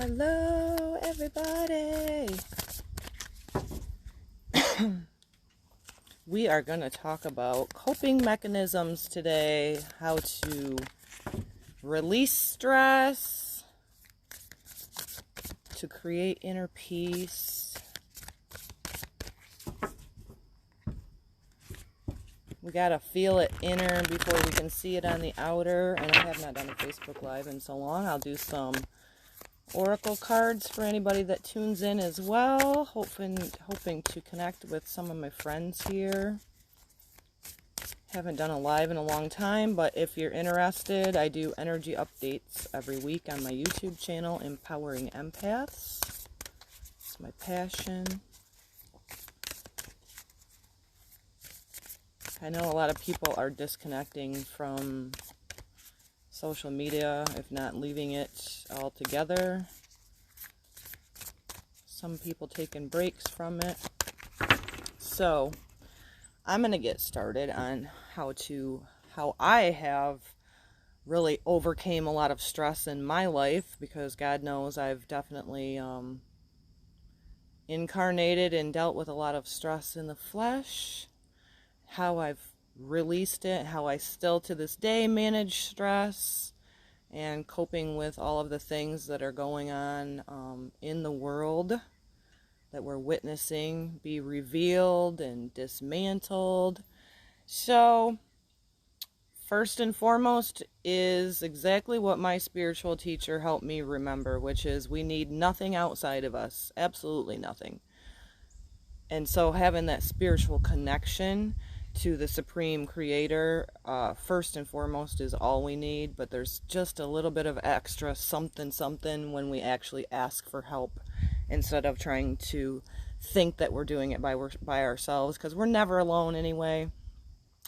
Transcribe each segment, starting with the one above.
Hello, everybody. We are going to talk about coping mechanisms today, how to release stress, to create inner peace. We got to feel it inner before we can see it on the outer. And I have not done a Facebook Live in so long. I'll do some oracle cards for anybody that tunes in as well, hoping to connect with some of my friends here. Haven't done a live in a long time, but if you're interested, I do energy updates every week on my YouTube channel, Empowering Empaths. It's my passion. I know a lot of people are disconnecting from social media, if not leaving it altogether. Some people taking breaks from it. So I'm going to get started on how I have really overcame a lot of stress in my life, because God knows I've definitely incarnated and dealt with a lot of stress in the flesh, how I've released it, how I still to this day manage stress and coping with all of the things that are going on in the world that we're witnessing be revealed and dismantled. So first and foremost is exactly what my spiritual teacher helped me remember, which is we need nothing outside of us, absolutely nothing. And so having that spiritual connection to the Supreme Creator, first and foremost, is all we need. But there's just a little bit of extra something when we actually ask for help, instead of trying to think that we're doing it by ourselves, because we're never alone anyway.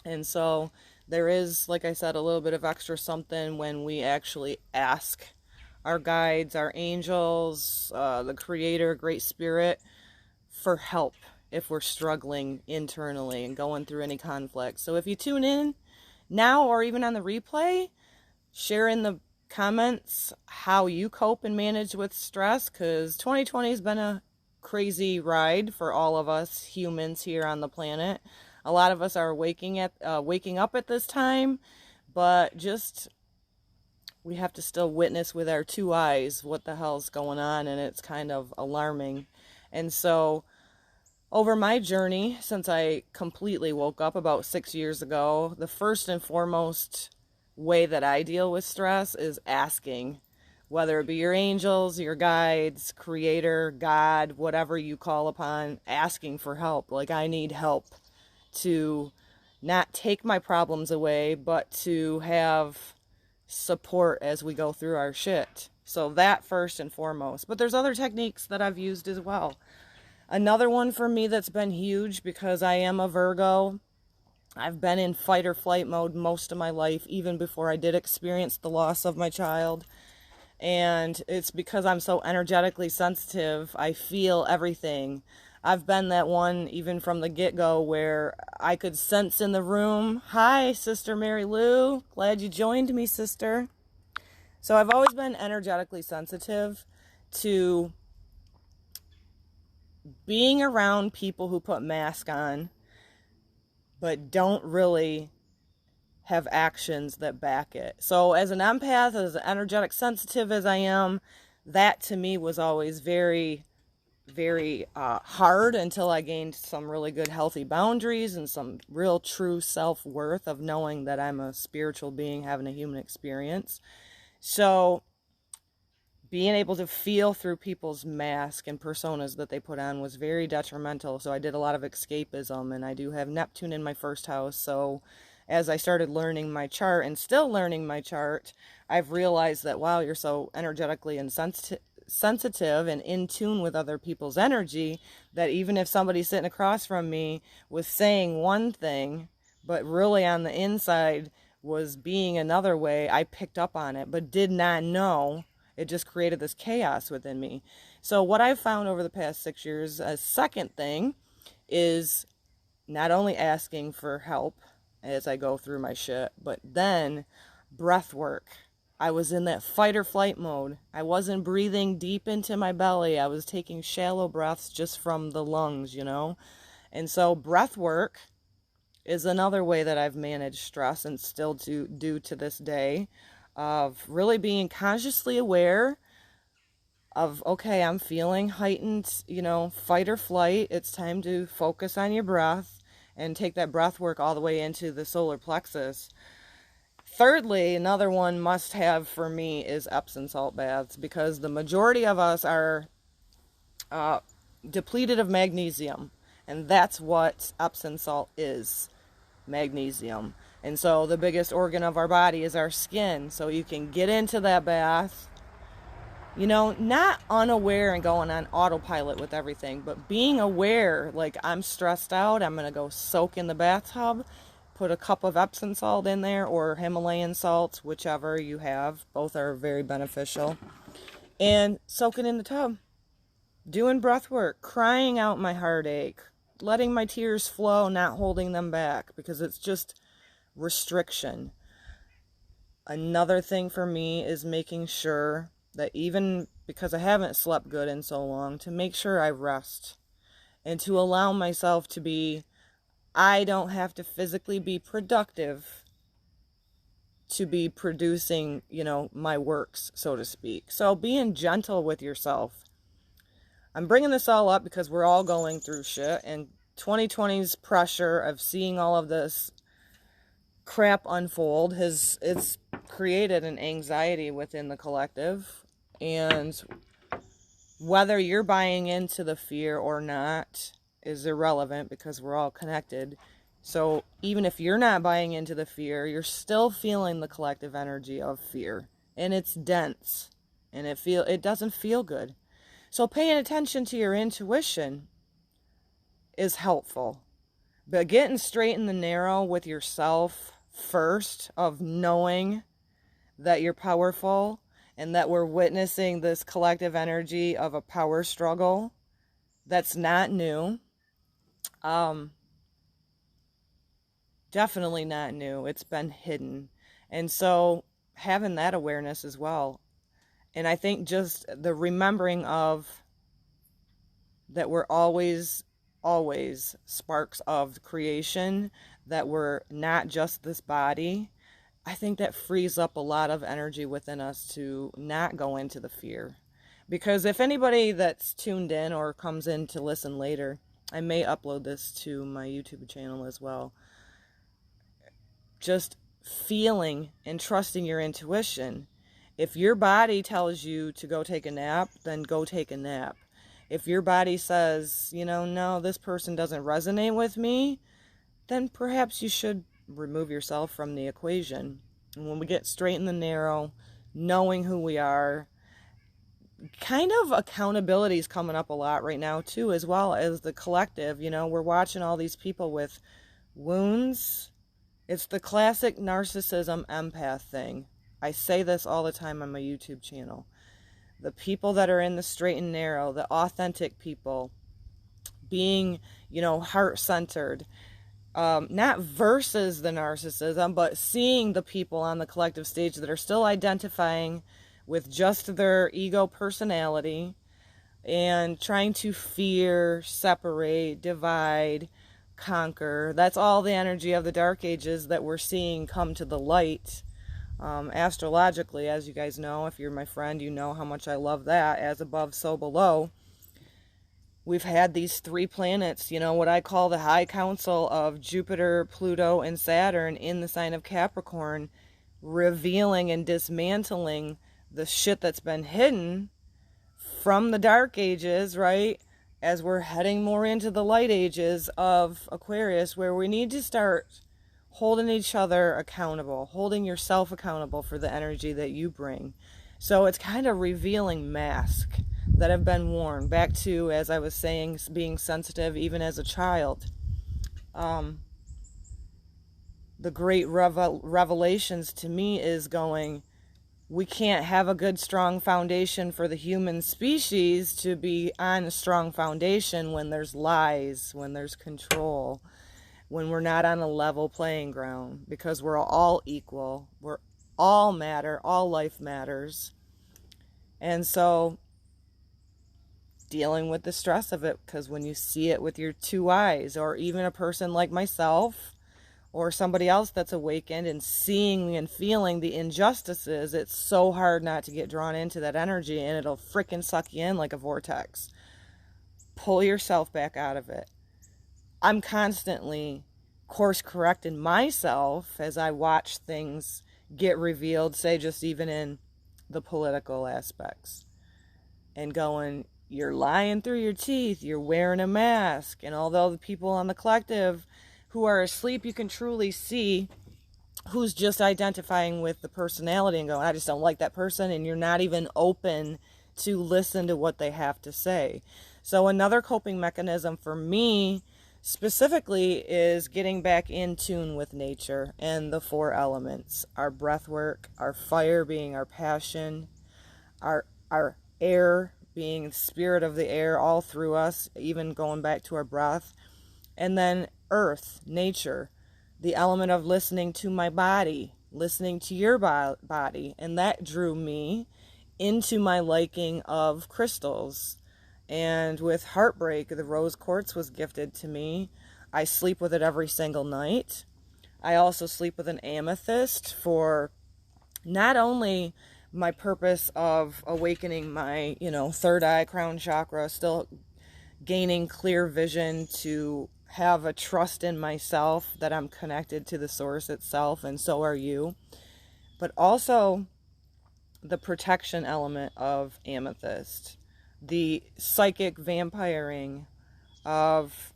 And so there is, like I said, a little bit of extra something when we actually ask our guides, our angels, the Creator, Great Spirit, for help if we're struggling internally and going through any conflict. So if you tune in now or even on the replay, share in the comments how you cope and manage with stress, because 2020 has been a crazy ride for all of us humans here on the planet. A lot of us are waking up at this time, but just we have to still witness with our two eyes what the hell's going on, and it's kind of alarming. And so over my journey, since I completely woke up about 6 years ago, the first and foremost way that I deal with stress is asking, whether it be your angels, your guides, Creator, God, whatever you call upon, asking for help. Like, I need help to not take my problems away, but to have support as we go through our shit. So that first and foremost. But there's other techniques that I've used as well. Another one for me that's been huge, because I am a Virgo. I've been in fight or flight mode most of my life, even before I did experience the loss of my child. And it's because I'm so energetically sensitive. I feel everything. I've been that one even from the get-go, where I could sense in the room. Hi, Sister Mary Lou. Glad you joined me, sister. So I've always been energetically sensitive to being around people who put masks on but don't really have actions that back it. So as an empath, as energetic sensitive as I am, that to me was always very, very hard, until I gained some really good healthy boundaries and some real true self-worth of knowing that I'm a spiritual being having a human experience. So being able to feel through people's masks and personas that they put on was very detrimental. So I did a lot of escapism, and I do have Neptune in my first house. So as I started learning my chart, and still learning my chart, I've realized that, wow, you're so energetically and sensitive and in tune with other people's energy, that even if somebody sitting across from me was saying one thing, but really on the inside was being another way, I picked up on it, but did not know. It just created this chaos within me. So what I've found over the past 6 years, a second thing, is not only asking for help as I go through my shit, but then breath work. I was in that fight or flight mode. I wasn't breathing deep into my belly. I was taking shallow breaths just from the lungs, you know? And so breath work is another way that I've managed stress and still do to this day, of really being consciously aware of, okay, I'm feeling heightened, you know, fight or flight. It's time to focus on your breath and take that breath work all the way into the solar plexus. Thirdly, another one must have for me is Epsom salt baths, because the majority of us are depleted of magnesium, and that's what Epsom salt is, magnesium. And so the biggest organ of our body is our skin, so you can get into that bath, you know, not unaware and going on autopilot with everything, but being aware, like, I'm stressed out, I'm going to go soak in the bathtub, put a cup of Epsom salt in there, or Himalayan salt, whichever you have. Both are very beneficial. And soak it in the tub. Doing breath work, crying out my heartache, letting my tears flow, not holding them back, because it's just restriction. Another thing for me is making sure that, even because I haven't slept good in so long, to make sure I rest and to allow myself to be, I don't have to physically be productive to be producing, you know, my works, so to speak. So being gentle with yourself. I'm bringing this all up because we're all going through shit, and 2020's pressure of seeing all of this crap unfold it's created an anxiety within the collective. And whether you're buying into the fear or not is irrelevant, because we're all connected. So even if you're not buying into the fear, you're still feeling the collective energy of fear, and it's dense, and it doesn't feel good. So paying attention to your intuition is helpful, but getting straight in the narrow with yourself first, of knowing that you're powerful and that we're witnessing this collective energy of a power struggle that's not new. Definitely not new. It's been hidden. And so having that awareness as well. And I think just the remembering of that we're always sparks of creation, that we're not just this body. I think that frees up a lot of energy within us to not go into the fear. Because if anybody that's tuned in or comes in to listen later, I may upload this to my YouTube channel as well. Just feeling and trusting your intuition. If your body tells you to go take a nap, then go take a nap. If your body says, you know, no, this person doesn't resonate with me, then perhaps you should remove yourself from the equation. And when we get straight in the narrow, knowing who we are, kind of accountability is coming up a lot right now too, as well as the collective. You know, we're watching all these people with wounds. It's the classic narcissism empath thing. I say this all the time on my YouTube channel. The people that are in the straight and narrow, the authentic people, being, you know, heart-centered, not versus the narcissism, but seeing the people on the collective stage that are still identifying with just their ego personality and trying to fear, separate, divide, conquer. That's all the energy of the Dark Ages that we're seeing come to the light. Astrologically, as you guys know, if you're my friend, you know how much I love that. As above, so below. We've had these 3 planets, you know, what I call the high council of Jupiter, Pluto, and Saturn in the sign of Capricorn, revealing and dismantling the shit that's been hidden from the Dark Ages, right? As we're heading more into the light ages of Aquarius, where we need to start holding each other accountable, holding yourself accountable for the energy that you bring. So it's kind of revealing masks that have been worn. Back to, as I was saying, being sensitive even as a child. The great revelations to me is going, we can't have a good strong foundation for the human species to be on a strong foundation when there's lies, when there's control, when we're not on a level playing ground, because we're all equal. We're all matter, all life matters. And so dealing with the stress of it, because when you see it with your two eyes, or even a person like myself or somebody else that's awakened and seeing and feeling the injustices, it's so hard not to get drawn into that energy, and it'll freaking suck you in like a vortex. Pull yourself back out of it. I'm constantly course correcting myself as I watch things get revealed, say just even in the political aspects, and going, you're lying through your teeth, you're wearing a mask. And although the people on the collective who are asleep, you can truly see who's just identifying with the personality and going, I just don't like that person, and you're not even open to listen to what they have to say. So another coping mechanism for me specifically is getting back in tune with nature and the four elements: our breath work, our fire being our passion, our air being the spirit of the air all through us, even going back to our breath, and then earth, nature, the element of listening to my body, listening to your body. And that drew me into my liking of crystals. And with heartbreak, the rose quartz was gifted to me. I sleep with it every single night. I also sleep with an amethyst for not only my purpose of awakening my, third eye, crown chakra, still gaining clear vision to have a trust in myself that I'm connected to the source itself, and so are you, but also the protection element of amethyst, the psychic vampiring of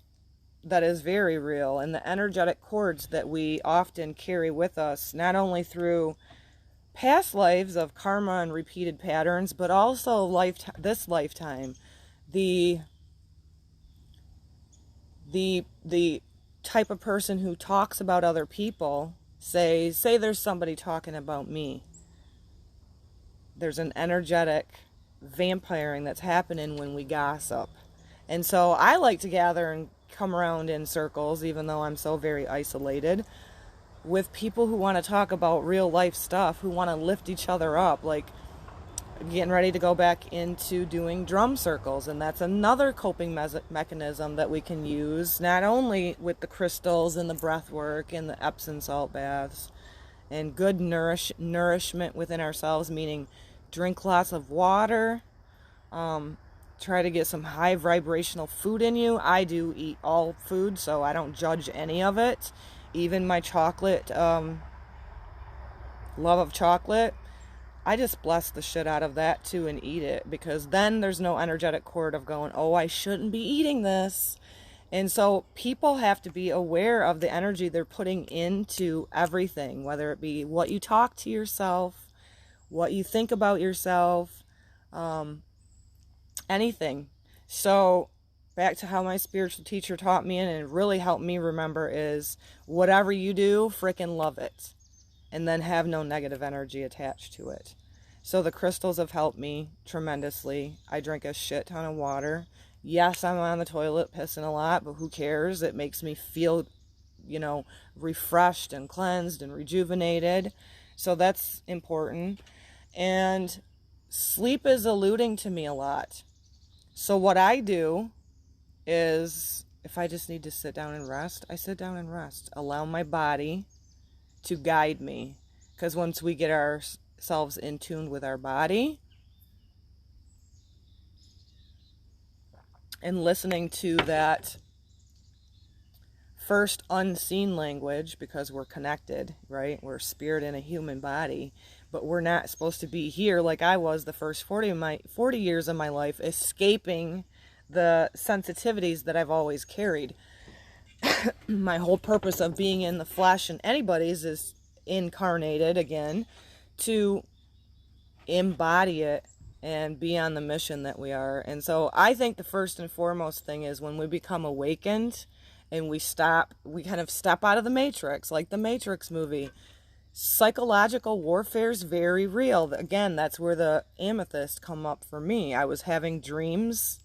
that is very real, and the energetic cords that we often carry with us, not only through past lives of karma and repeated patterns, but also this lifetime. The type of person who talks about other people, say there's somebody talking about me. There's an energetic vampiring that's happening when we gossip. And so I like to gather and come around in circles, even though I'm so very isolated, with people who want to talk about real life stuff, who want to lift each other up, like getting ready to go back into doing drum circles. And that's another coping mechanism that we can use, not only with the crystals and the breath work and the Epsom salt baths and good nourishment within ourselves, meaning drink lots of water, try to get some high vibrational food in you. I do eat all food, so I don't judge any of it. Even my chocolate, love of chocolate, I just bless the shit out of that too and eat it, because then there's no energetic cord of going, oh, I shouldn't be eating this. And so people have to be aware of the energy they're putting into everything, whether it be what you talk to yourself, what you think about yourself, anything. So back to how my spiritual teacher taught me, and it really helped me remember, is whatever you do, frickin' love it. And then have no negative energy attached to it. So the crystals have helped me tremendously. I drink a shit ton of water. Yes, I'm on the toilet pissing a lot, but who cares? It makes me feel, refreshed and cleansed and rejuvenated. So that's important. And sleep is eluding to me a lot. So what I do is, if I just need to sit down and rest, I sit down and rest. Allow my body to guide me. Because once we get ourselves in tune with our body and listening to that first unseen language, because we're connected, right? We're spirit in a human body, but we're not supposed to be here like I was the first 40 years of my life, escaping the sensitivities that I've always carried. My whole purpose of being in the flesh, and anybody's, is incarnated again to embody it and be on the mission that we are. And so I think the first and foremost thing is, when we become awakened and we kind of step out of the matrix, like the Matrix movie. Psychological warfare is very real. Again, that's where the amethyst come up for me. I was having dreams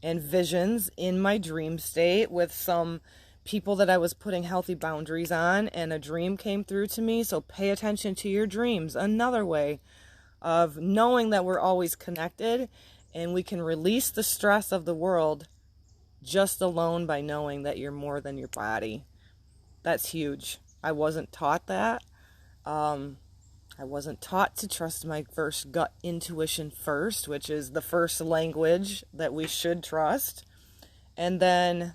and visions in my dream state with some people that I was putting healthy boundaries on, and a dream came through to me. So pay attention to your dreams. Another way of knowing that we're always connected, and we can release the stress of the world just alone by knowing that you're more than your body. That's huge. I wasn't taught that. I wasn't taught to trust my first gut intuition first, which is the first language that we should trust. And then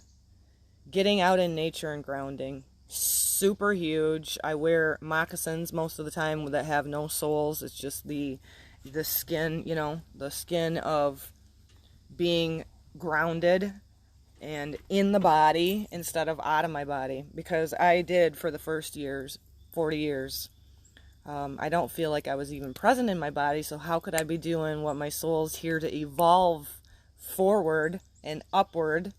getting out in nature and grounding. Super huge. I wear moccasins most of the time that have no soles. It's just the skin, the skin of being grounded and in the body instead of out of my body. Because I did for the first 40 years. I don't feel like I was even present in my body, so how could I be doing what my soul's here to evolve forward and upward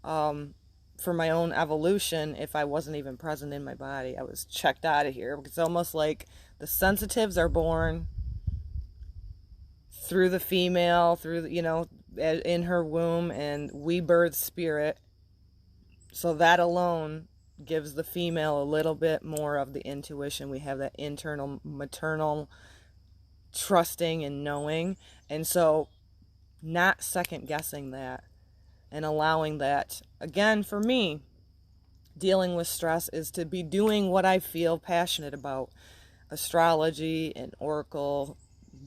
for my own evolution if I wasn't even present in my body? I was checked out of here. It's almost like the sensitives are born through the female, in her womb, and we birth spirit. So that alone gives the female a little bit more of the intuition. We have that internal maternal trusting and knowing. And so not second guessing that and allowing that. Again, for me, dealing with stress is to be doing what I feel passionate about. Astrology and oracle,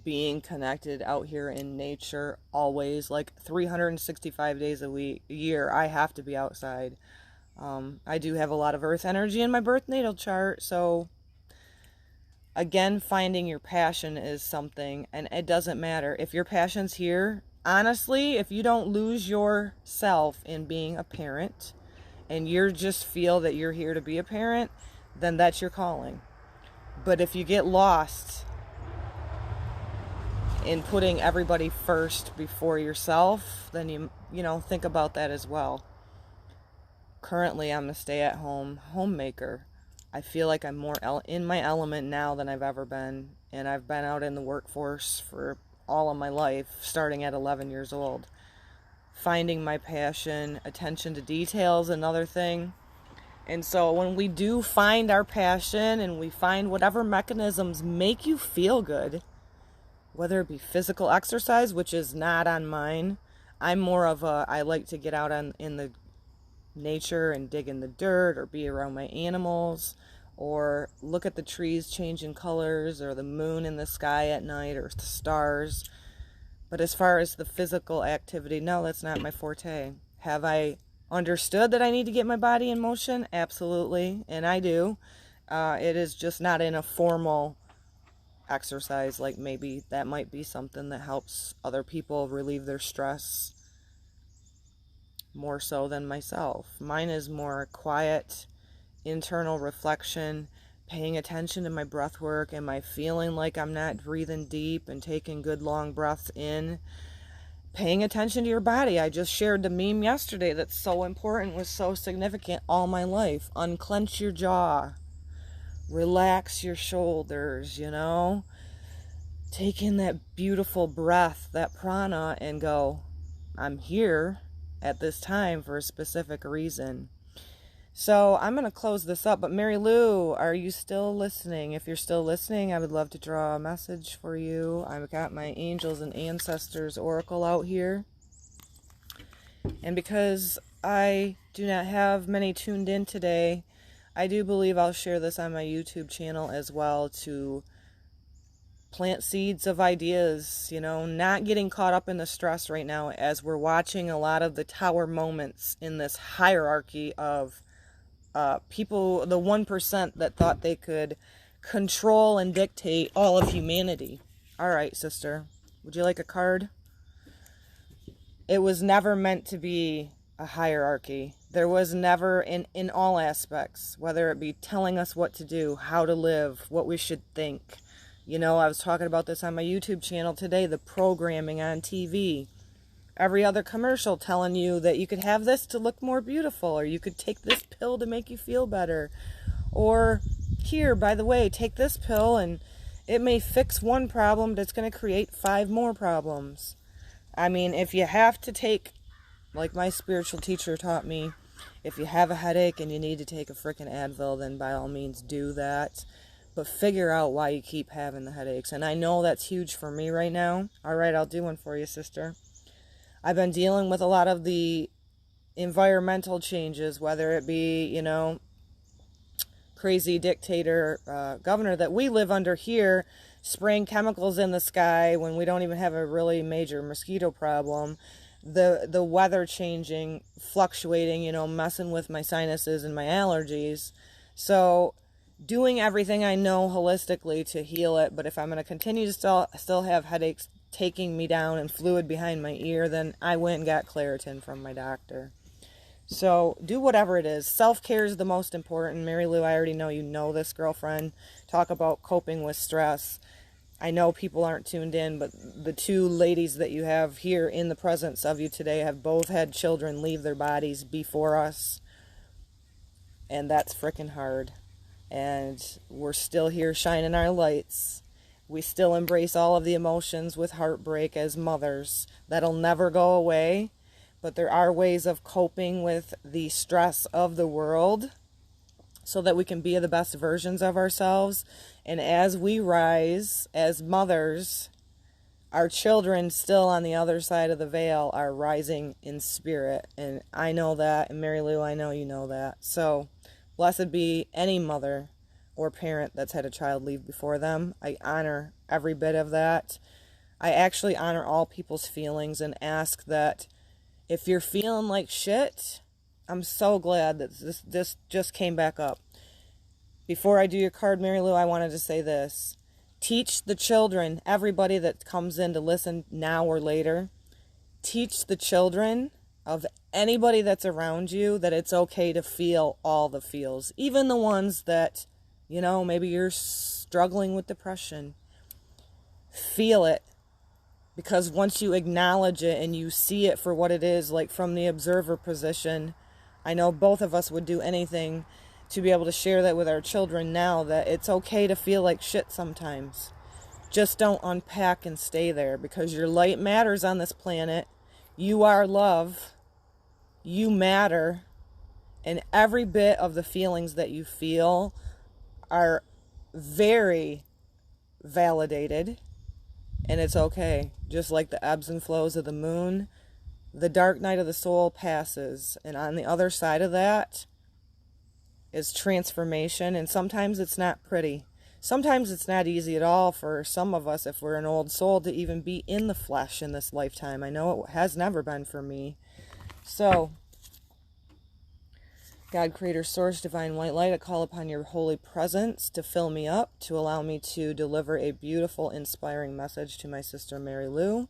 being connected out here in nature always, like 365 days a year, I have to be outside. I do have a lot of earth energy in my birth natal chart, so again, finding your passion is something, and it doesn't matter if your passion's here. Honestly, if you don't lose yourself in being a parent and you just feel that you're here to be a parent, then that's your calling. But if you get lost in putting everybody first before yourself, then you think about that as well. Currently, I'm a stay-at-home homemaker. I feel like I'm more in my element now than I've ever been, and I've been out in the workforce for all of my life, starting at 11 years old. Finding my passion, attention to details, another thing. And so when we do find our passion and we find whatever mechanisms make you feel good, whether it be physical exercise, which is not on mine. I'm more of I like to get out in the nature and dig in the dirt or be around my animals or look at the trees changing colors or the moon in the sky at night or the stars. But as far as the physical activity, no, that's not my forte. Have I understood that I need to get my body in motion? Absolutely, and I do. It is just not in a formal exercise. Like maybe that might be something that helps other people relieve their stress more so than myself. Mine is more quiet, internal reflection, paying attention to my breath work. Am I feeling like I'm not breathing deep and taking good long breaths in? Paying attention to your body. I just shared the meme yesterday that's so important, was so significant all my life. Unclench your jaw. Relax your shoulders, Take in that beautiful breath, that prana, and go, I'm here at this time for a specific reason. So I'm going to close this up, but Mary Lou, are you still listening? If you're still listening, I would love to draw a message for you. I've got my Angels and Ancestors Oracle out here. And because I do not have many tuned in today, I do believe I'll share this on my YouTube channel as well to plant seeds of ideas, not getting caught up in the stress right now as we're watching a lot of the tower moments in this hierarchy of people, the 1% that thought they could control and dictate all of humanity. All right, sister, would you like a card? It was never meant to be a hierarchy. There was never, in all aspects, whether it be telling us what to do, how to live, what we should think. I was talking about this on my YouTube channel today, the programming on TV. Every other commercial telling you that you could have this to look more beautiful, or you could take this pill to make you feel better. Or, here, by the way, take this pill and it may fix one problem, but it's going to create 5 more problems. I mean, if you have to take, like my spiritual teacher taught me, If you have a headache and you need to take a freaking Advil, then by all means do that. But figure out why you keep having the headaches. And I know that's huge for me right now. All right, I'll do one for you, sister. I've been dealing with a lot of the environmental changes, whether it be, you know, crazy dictator governor that we live under here, spraying chemicals in the sky when we don't even have a really major mosquito problem. The weather changing, fluctuating, you know, messing with my sinuses and my allergies. So doing everything I know holistically to heal it, but if I'm going to continue to still have headaches taking me down and fluid behind my ear, then I went and got Claritin from my doctor. So do whatever it is. Self-care is the most important. Mary Lou, I already know you know this, girlfriend. Talk about coping with stress. I know people aren't tuned in, but the two ladies that you have here in the presence of you today have both had children leave their bodies before us. And that's freaking hard. And we're still here shining our lights. We still embrace all of the emotions with heartbreak as mothers. That'll never go away. But there are ways of coping with the stress of the world so that we can be the best versions of ourselves. And as we rise as mothers, our children still on the other side of the veil are rising in spirit. And I know that, and Mary Lou, I know you know that. So blessed be any mother or parent that's had a child leave before them. I honor every bit of that. I actually honor all people's feelings and ask that if you're feeling like shit, I'm so glad that this just came back up. Before I do your card, Mary Lou, I wanted to say this. Teach the children, everybody that comes in to listen now or later, teach the children of anybody that's around you that it's okay to feel all the feels. Even the ones that, you know, maybe you're struggling with depression. Feel it. Because once you acknowledge it and you see it for what it is, like from the observer position, I know both of us would do anything to be able to share that with our children now, that it's okay to feel like shit sometimes. Just don't unpack and stay there, because your light matters on this planet. You are love. You matter. And every bit of the feelings that you feel are very validated. And it's okay. Just like the ebbs and flows of the moon, the dark night of the soul passes. And on the other side of that is transformation. And sometimes it's not pretty. Sometimes it's not easy at all for some of us, if we're an old soul, to even be in the flesh in this lifetime. I know it has never been for me. So, God, Creator, Source, Divine White Light, I call upon your holy presence to fill me up, to allow me to deliver a beautiful, inspiring message to my sister Mary Lou.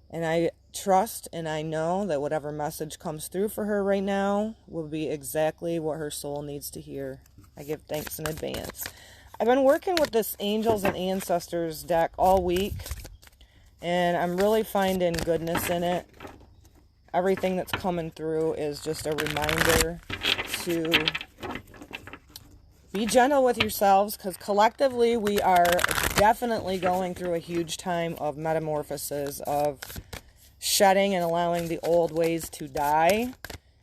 And I trust and I know that whatever message comes through for her right now will be exactly what her soul needs to hear. I give thanks in advance. I've been working with this Angels and Ancestors deck all week, and I'm really finding goodness in it. Everything that's coming through is just a reminder to be gentle with yourselves, because collectively we are definitely going through a huge time of metamorphosis, of shedding and allowing the old ways to die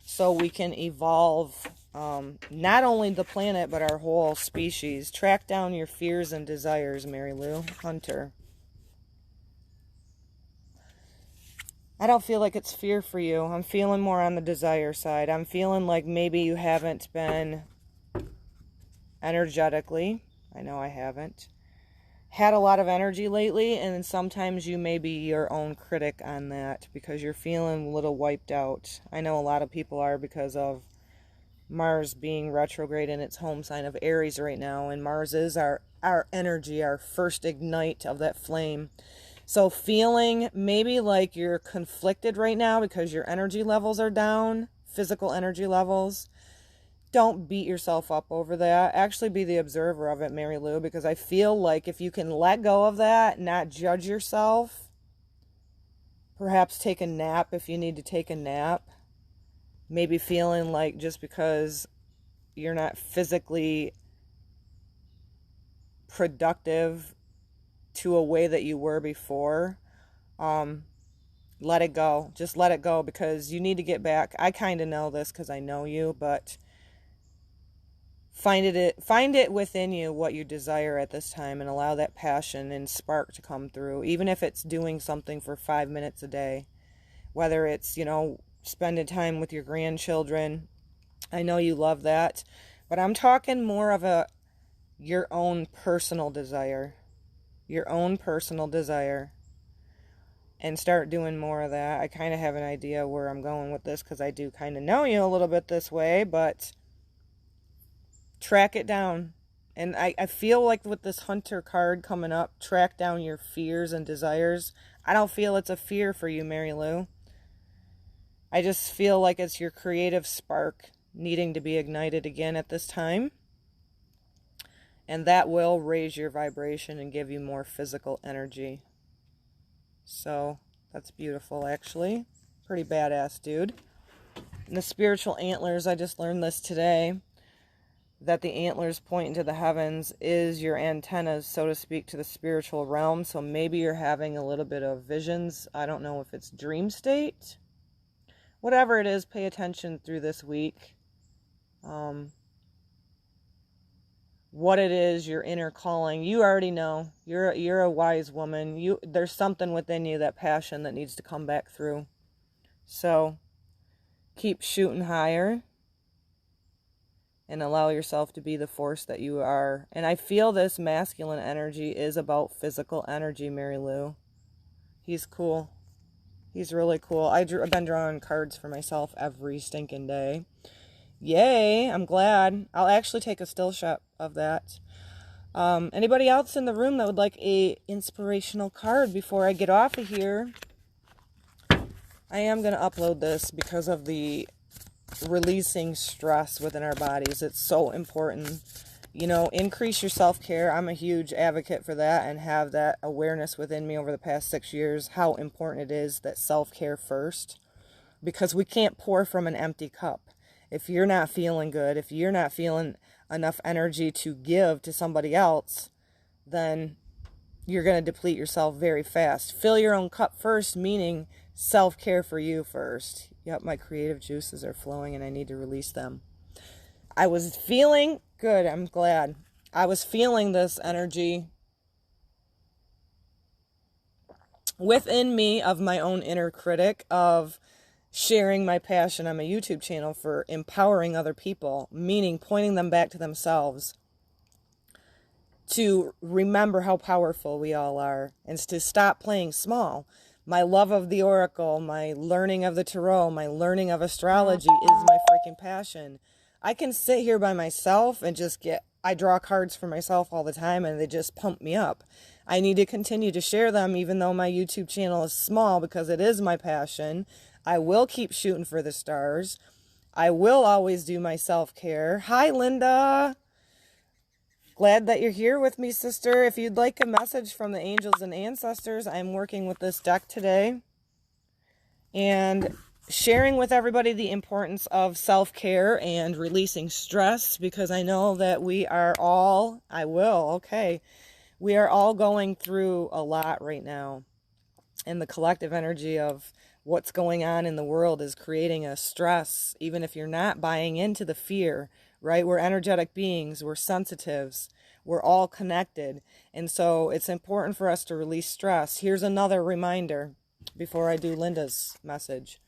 so we can evolve, not only the planet but our whole species. Track down your fears and desires, Mary Lou. Hunter. I don't feel like it's fear for you. I'm feeling more on the desire side. I'm feeling like maybe you haven't been energetically, I know I haven't, had a lot of energy lately, and sometimes you may be your own critic on that because you're feeling a little wiped out. I know a lot of people are, because of Mars being retrograde in its home sign of Aries right now, and Mars is our energy, our first ignite of that flame. So feeling maybe like you're conflicted right now because your energy levels are down, physical energy levels. Don't beat yourself up over that. Actually be the observer of it, Mary Lou, because I feel like if you can let go of that, not judge yourself, perhaps take a nap if you need to take a nap. Maybe feeling like just because you're not physically productive to a way that you were before, let it go. Just let it go, because you need to get back. I kind of know this because I know you, but find it within you what you desire at this time, and allow that passion and spark to come through, even if it's doing something for 5 minutes a day, whether it's, spending time with your grandchildren. I know you love that, but I'm talking more of your own personal desire, and start doing more of that. I kind of have an idea where I'm going with this, because I do kind of know you a little bit this way, but track it down. And I feel like with this Hunter card coming up, track down your fears and desires. I don't feel it's a fear for you, Mary Lou. I just feel like it's your creative spark needing to be ignited again at this time. And that will raise your vibration and give you more physical energy. So that's beautiful, actually. Pretty badass, dude. And the spiritual antlers, I just learned this today, that the antlers pointing to the heavens is your antennas, so to speak, to the spiritual realm. So maybe you're having a little bit of visions. I don't know if it's dream state. Whatever it is, pay attention through this week. What it is, your inner calling. You already know. You're a wise woman. There's something within you, that passion that needs to come back through. So keep shooting higher and allow yourself to be the force that you are. And I feel this masculine energy is about physical energy, Mary Lou. He's cool. He's really cool. I've been drawing cards for myself every stinking day. Yay, I'm glad. I'll actually take a still shot of that. Anybody else in the room that would like a inspirational card before I get off of here? I am going to upload this because of the releasing stress within our bodies. It's so important. Increase your self-care. I'm a huge advocate for that, and have that awareness within me over the past 6 years, how important it is that self-care first, because we can't pour from an empty cup. If you're not feeling good, if you're not feeling enough energy to give to somebody else, then you're going to deplete yourself very fast. Fill your own cup first, meaning self-care for you first. Yep, my creative juices are flowing and I need to release them. I was feeling good. I'm glad. I was feeling this energy within me of my own inner critic, of sharing my passion on my YouTube channel for empowering other people, meaning pointing them back to themselves, to remember how powerful we all are, and to stop playing small. My love of the oracle, my learning of the tarot, my learning of astrology is my freaking passion. I can sit here by myself and I draw cards for myself all the time, and they just pump me up. I need to continue to share them, even though my YouTube channel is small, because it is my passion. I will keep shooting for the stars. I will always do my self-care. Hi, Linda. Glad that you're here with me, sister. If you'd like a message from the angels and ancestors, I'm working with this deck today and sharing with everybody the importance of self-care and releasing stress, because I know that we are all going through a lot right now. And the collective energy of what's going on in the world is creating a stress, even if you're not buying into the fear, right? We're energetic beings. We're sensitives. We're all connected. And so it's important for us to release stress. Here's another reminder before I do Linda's message.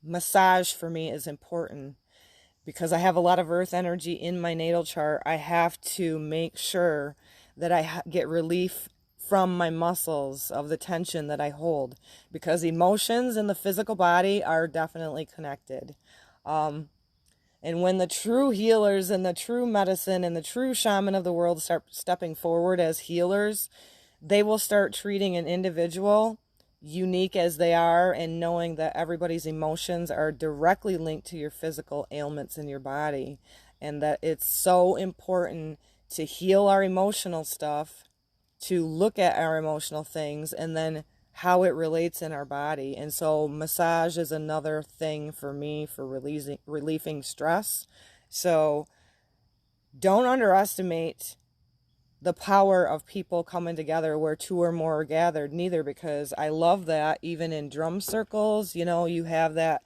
Massage for me is important because I have a lot of earth energy in my natal chart. I have to make sure that I get relief from my muscles of the tension that I hold, because emotions and the physical body are definitely connected. And when the true healers and the true medicine and the true shaman of the world start stepping forward as healers, they will start treating an individual unique as they are, and knowing that everybody's emotions are directly linked to your physical ailments in your body, and that it's so important to heal our emotional stuff, to look at our emotional things, and then how it relates in our body. And so massage is another thing for me for relieving stress. So don't underestimate the power of people coming together where two or more are gathered, neither, because I love that even in drum circles, you have that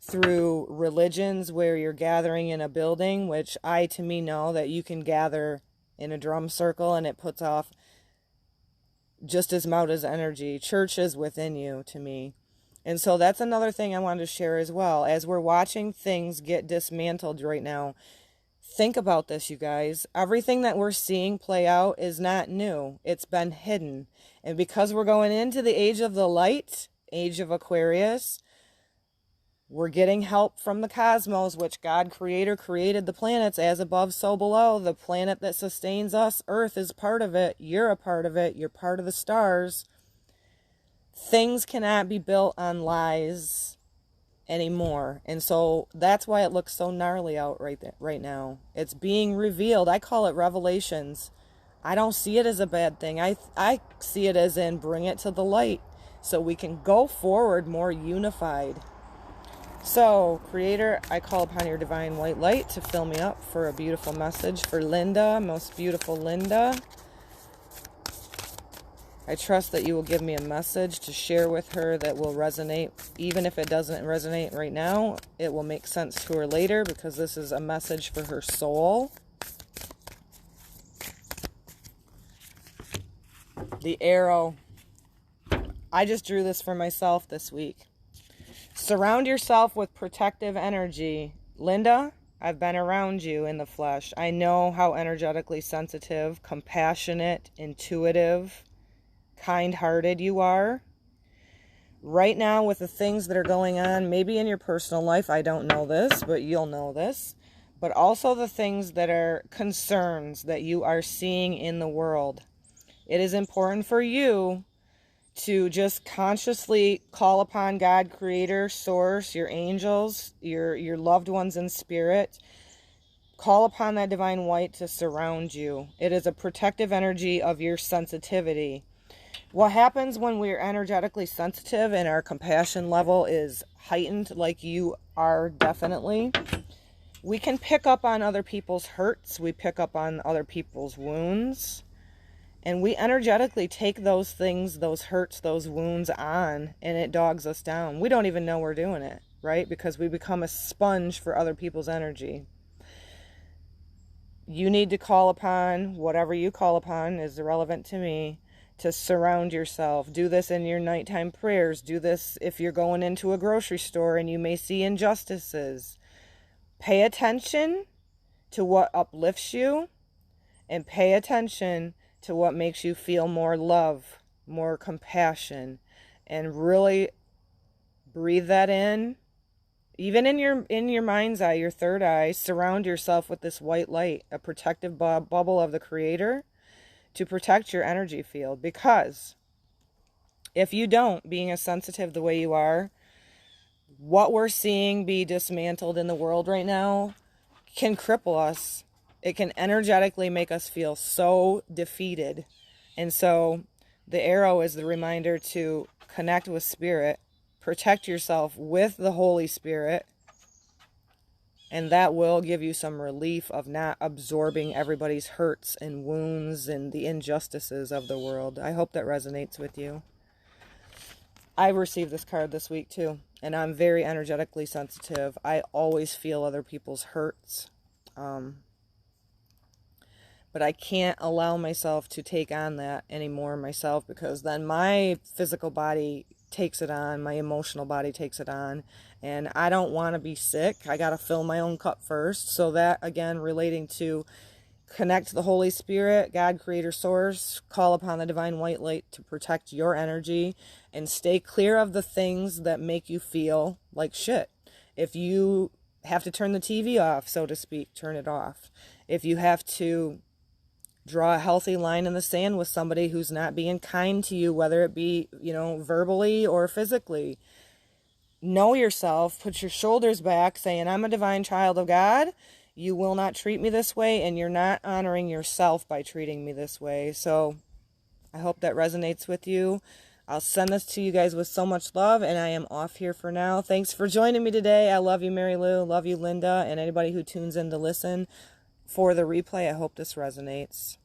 through religions where you're gathering in a building, which to me know that you can gather in a drum circle and it puts off just as much as energy. Church is within you, to me. And so that's another thing I wanted to share as well. As we're watching things get dismantled right now, think about this, you guys. Everything that we're seeing play out is not new. It's been hidden. And because we're going into the age of the light, age of Aquarius, we're getting help from the cosmos, which God Creator created the planets as above, so below. The planet that sustains us, Earth, is part of it. You're a part of it. You're part of the stars. Things cannot be built on lies anymore. And so that's why it looks so gnarly out right now. It's being revealed. I call it revelations. I don't see it as a bad thing. I see it as in bring it to the light so we can go forward more unified. So, Creator, I call upon your divine white light to fill me up for a beautiful message for Linda, most beautiful Linda. I trust that you will give me a message to share with her that will resonate. Even if it doesn't resonate right now, it will make sense to her later, because this is a message for her soul. The arrow. I just drew this for myself this week. Surround yourself with protective energy. Linda, I've been around you in the flesh. I know how energetically sensitive, compassionate, intuitive, kind-hearted you are. Right now, with the things that are going on, maybe in your personal life, I don't know this, but you'll know this, but also the things that are concerns that you are seeing in the world. It is important for you to just consciously call upon God, Creator, Source, your angels, your loved ones in spirit. Call upon that divine light to surround you. It is a protective energy of your sensitivity. What happens when we're energetically sensitive and our compassion level is heightened, like you are definitely, we can pick up on other people's hurts. We pick up on other people's wounds. And we energetically take those things, those hurts, those wounds on, and it dogs us down. We don't even know we're doing it, right? Because we become a sponge for other people's energy. You need to call upon, whatever you call upon is irrelevant to me, to surround yourself. Do this in your nighttime prayers. Do this if you're going into a grocery store and you may see injustices. Pay attention to what uplifts you, and pay attention to what makes you feel more love, more compassion, and really breathe that in. Even in your mind's eye, your third eye, surround yourself with this white light, a protective bubble of the Creator to protect your energy field. Because if you don't, being as sensitive the way you are, what we're seeing be dismantled in the world right now can cripple us. It can energetically make us feel so defeated. And so the arrow is the reminder to connect with Spirit, protect yourself with the Holy Spirit, and that will give you some relief of not absorbing everybody's hurts and wounds and the injustices of the world. I hope that resonates with you. I received this card this week too, and I'm very energetically sensitive. I always feel other people's hurts. But I can't allow myself to take on that anymore myself, because then my physical body takes it on, my emotional body takes it on, and I don't want to be sick. I got to fill my own cup first. So that, again, relating to connect to the Holy Spirit, God, Creator, Source, call upon the divine white light to protect your energy, and stay clear of the things that make you feel like shit. If you have to turn the TV off, so to speak, turn it off. If you have to draw a healthy line in the sand with somebody who's not being kind to you, whether it be, verbally or physically, know yourself, put your shoulders back, saying, I'm a divine child of God. You will not treat me this way, and you're not honoring yourself by treating me this way. So I hope that resonates with you. I'll send this to you guys with so much love, and I am off here for now. Thanks for joining me today. I love you, Mary Lou. Love you, Linda, and anybody who tunes in to listen for the replay. I hope this resonates.